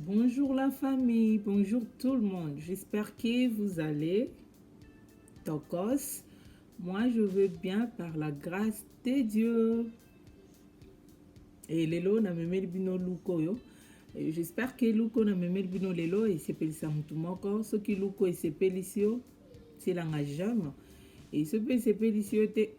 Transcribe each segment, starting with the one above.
Bonjour la famille, bonjour tout le monde. J'espère que vous allez. Tokos. Moi, je vais bien par la grâce de Dieu. Et lelo na memeli bino luko yo. J'espère que luko na memeli bino lelo et sepelisa mutu moko. Soki luko et sepelisio, c'est la ngajam. Et ce peut sepelisio te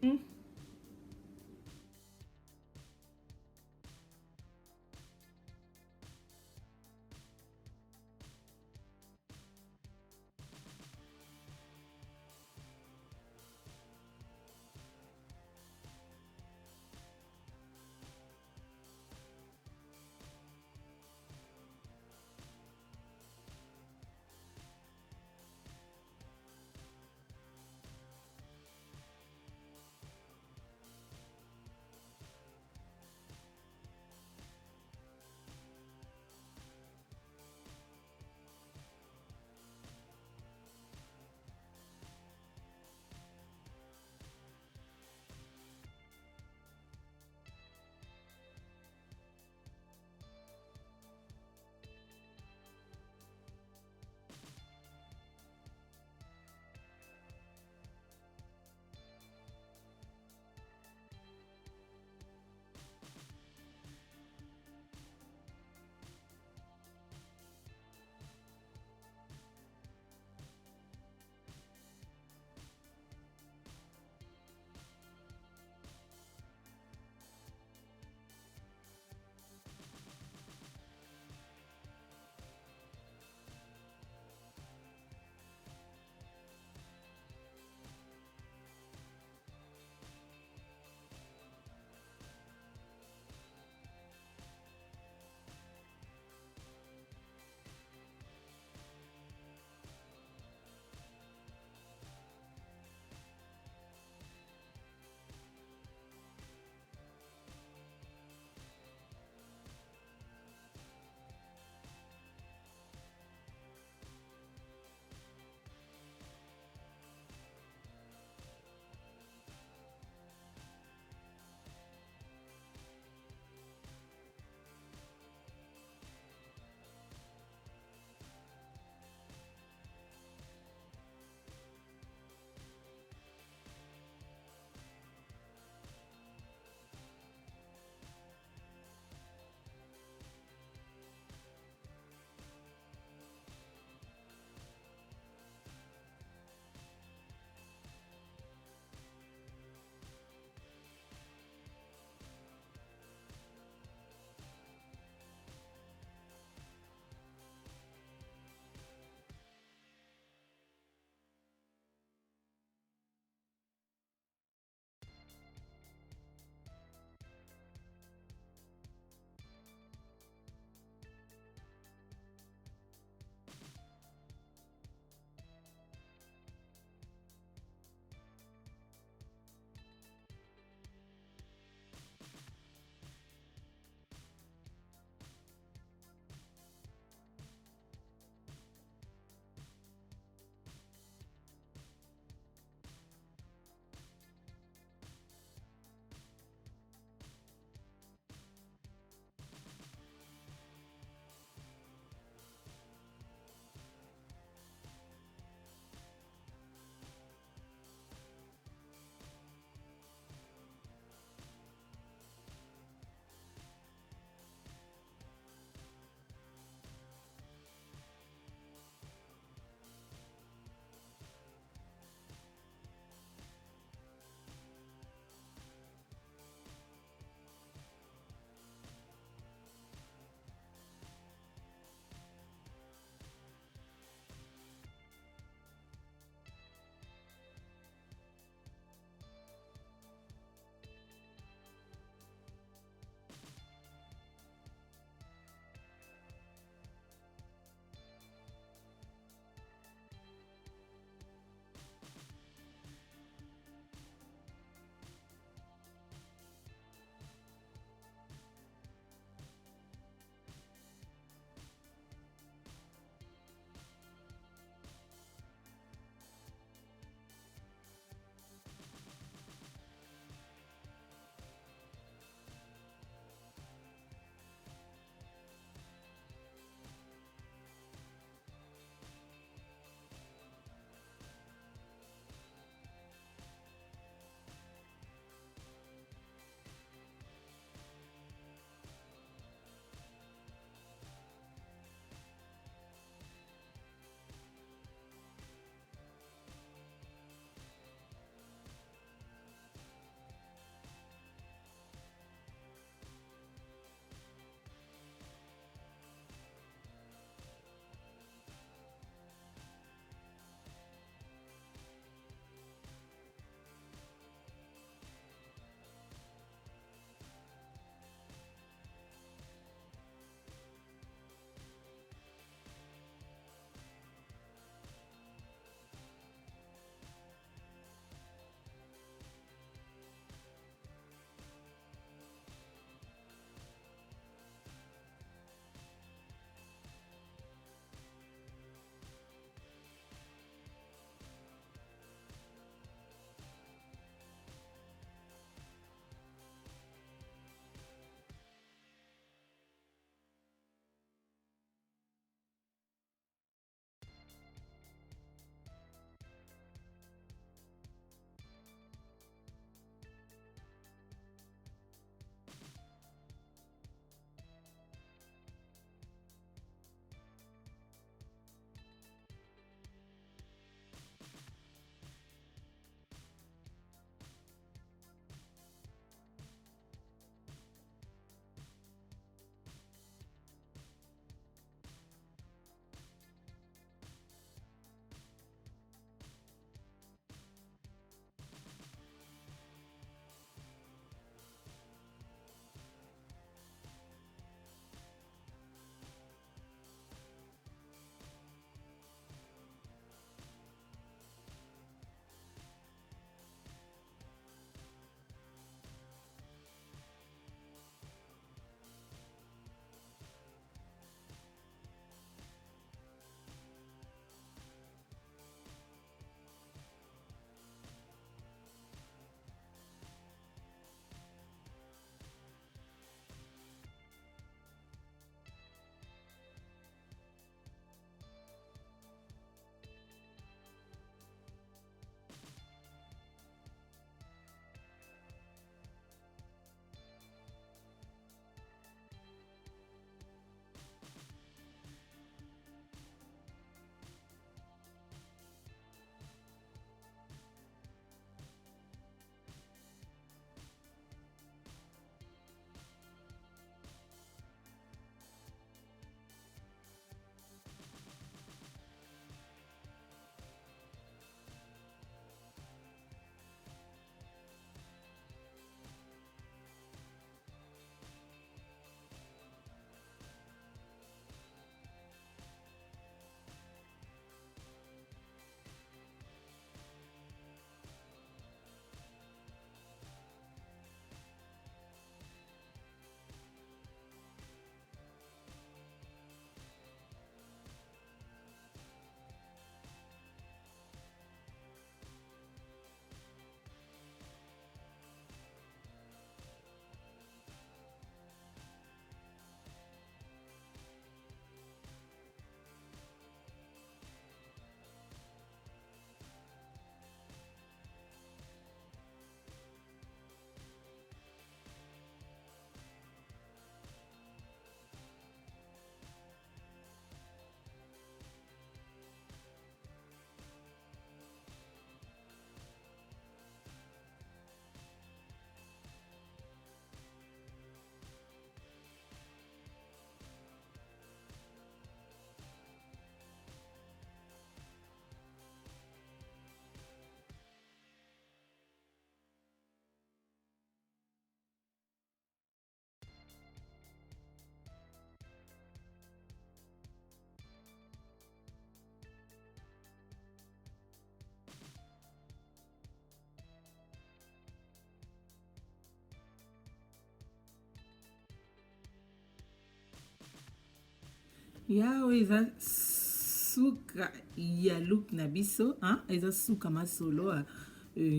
ya oyo eza suka ya look na biso eza suka masolo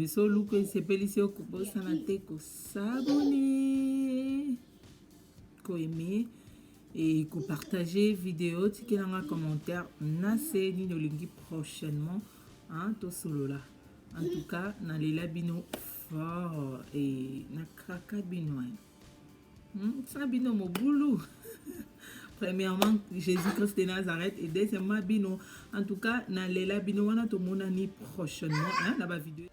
so look esepelisi yo kobosana te kosabone koaime et kopartage vidéo tikelanga commentaire na se nini olingi prochainement tosolola en tout cas nalela bino fort et nakaka bino sa bino mobulu premièrement Jésus-Christ de Nazareth et deuxièmement bino en tout cas nalela bino wana tomonani prochainement na ba vidéo